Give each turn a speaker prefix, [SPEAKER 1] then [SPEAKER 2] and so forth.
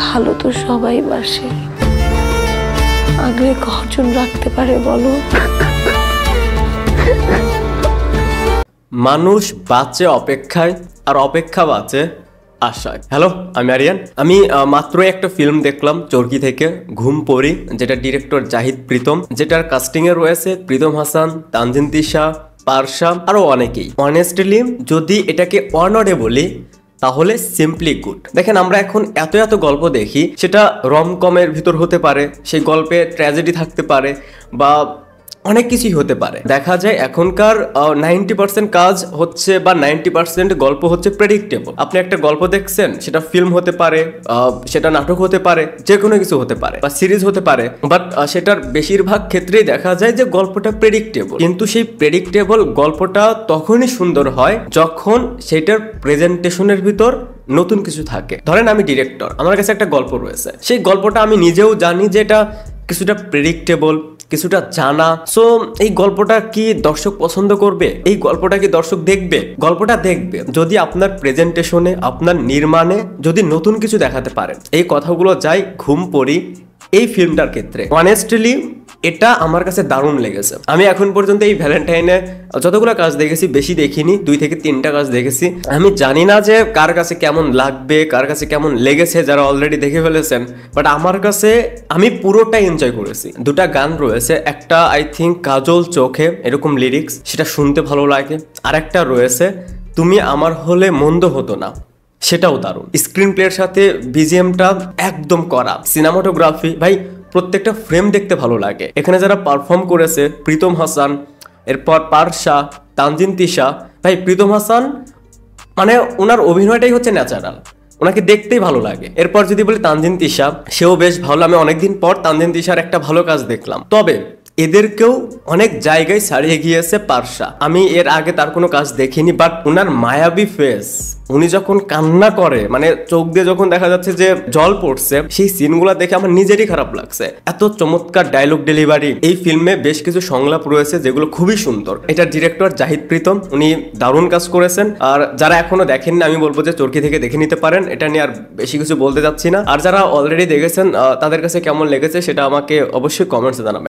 [SPEAKER 1] ভালো তো সবাই বাসে, আগলে কজন রাখতে পারে বলো?
[SPEAKER 2] মানুষ বাঁচে অপেক্ষায় আর অপেক্ষা বাঁচে আশায়। হ্যালো, আমি আরিয়ান। আমি মাত্র একটা ফিল্ম দেখলাম চরকি থেকে, ঘুম পড়ি, যেটা ডিরেক্টর জাহিদ প্রীতম, যেটার কাস্টিং এ রয়েছে প্রীতম হাসান, তানজিন তিশা, পারশা, আরো অনেকেই। অনেস্টলি যদি এটাকে অনারে বলি তাহলে সিম্পলি গুড। দেখেন, আমরা এখন এত এত গল্প দেখি, সেটা রমকমের ভিতর হতে পারে, সেই গল্পে ট্র্যাজেডি থাকতে পারে, বা অনেক কিছুই হতে পারে। দেখা যায় এখনকার 90% কাজ হচ্ছে বা 90% গল্প হচ্ছে প্রেডিক্টেবল। আপনি একটা গল্প দেখছেন, সেটা ফিল্ম হতে পারে, সেটা নাটক হতে পারে, যে কোনো কিছু হতে পারে, বা সিরিজ হতে পারে, বাট সেটার বেশিরভাগ ক্ষেত্রেই দেখা যায় যে গল্পটা প্রেডিক্টেবল। কিন্তু সেই প্রেডিক্টেবল গল্পটা তখনই সুন্দর হয় যখন সেটার প্রেজেন্টেশনের ভিতর নতুন কিছু থাকে। ধরেন আমি ডিরেক্টর, আমার কাছে একটা গল্প রয়েছে, সেই গল্পটা আমি নিজেও জানি যে এটা কিছুটা প্রেডিক্টেবল, কিছুটা জানা। সো এই গল্পটা কি দর্শক পছন্দ করবে? এই গল্পটা কি দর্শক দেখবে? গল্পটা দেখবে যদি আপনার প্রেজেন্টেশনে, আপনার নির্মাণে যদি নতুন কিছু দেখাতে পারেন। এই কথাগুলো যাই ঘুম পড়ি এই ফিল্মটার ক্ষেত্রে অনেস্টলি এটা আমার কাছে দারুণ লেগেছে। আমি এখন পর্যন্ত এই ভ্যালেন্টাইনে যতগুলো কাজ দেখেছি, বেশি দেখিনি, 2 থেকে 3টা কাজ দেখেছি। আমি জানি না যে কার কাছে কেমন লাগবে, কার কাছে কেমন লেগেছে, যারা অলরেডি দেখে ফেলেছেন, বাট আমার কাছে আমি পুরোটা এনজয় করেছি। 2টা গান রয়েছে, একটা আই থিঙ্ক কাজল চোখে এরকম লিরিক্স, সেটা শুনতে ভালো লাগে। আর একটা রয়েছে তুমি আমার হলে মন্দ হতো না, সেটাও দারুণ। স্ক্রিন প্লের সাথে বিজিএমটা একদম করা, সিনেমাটোগ্রাফি ভাই প্রত্যেকটা ফ্রেম দেখতে ভালো লাগে। এখানে যারা পারফর্ম করেছে, প্রীতম হাসান, এরপর পারশা, তানজিন তিশা, ভাই প্রীতম হাসান মানে ওনার অভিনয়টাই হচ্ছে ন্যাচারাল, ওনাকে দেখতেই ভালো লাগে। এরপর যদি বলি তানজিন তিশা, সেও বেশ ভালো। আমি অনেকদিন পর তানজিন তিশার একটা ভালো কাজ দেখলাম, তবে এদেরকেও অনেক জায়গায় ছাড়িয়ে গিয়েছে পারশা। আমি এর আগে তার কোনো কাজ দেখিনি, বাট ওনার মায়াবী ফেস, উনি যখন কান্না করে, মানে চোখ দিয়ে যখন দেখা যাচ্ছে যে জল পড়ছে, সেই সিনগুলো দেখে আমার নিজেরই খারাপ লাগছে। এত চমৎকার ডায়লগ ডেলিভারি। এই ফিল্মে বেশ কিছু সংলাপ রয়েছে যেগুলো খুবই সুন্দর। এটার ডিরেক্টর জাহিদ প্রীতম, উনি দারুণ কাজ করেছেন। আর যারা এখনো দেখেননি, আমি বলবো যে চরকি থেকে দেখে নিতে পারেন। এটা নিয়ে আর বেশি কিছু বলতে যাচ্ছি না। আর যারা অলরেডি দেখেছেন তাদের কাছে কেমন লেগেছে সেটা আমাকে অবশ্যই কমেন্টসে জানাবেন।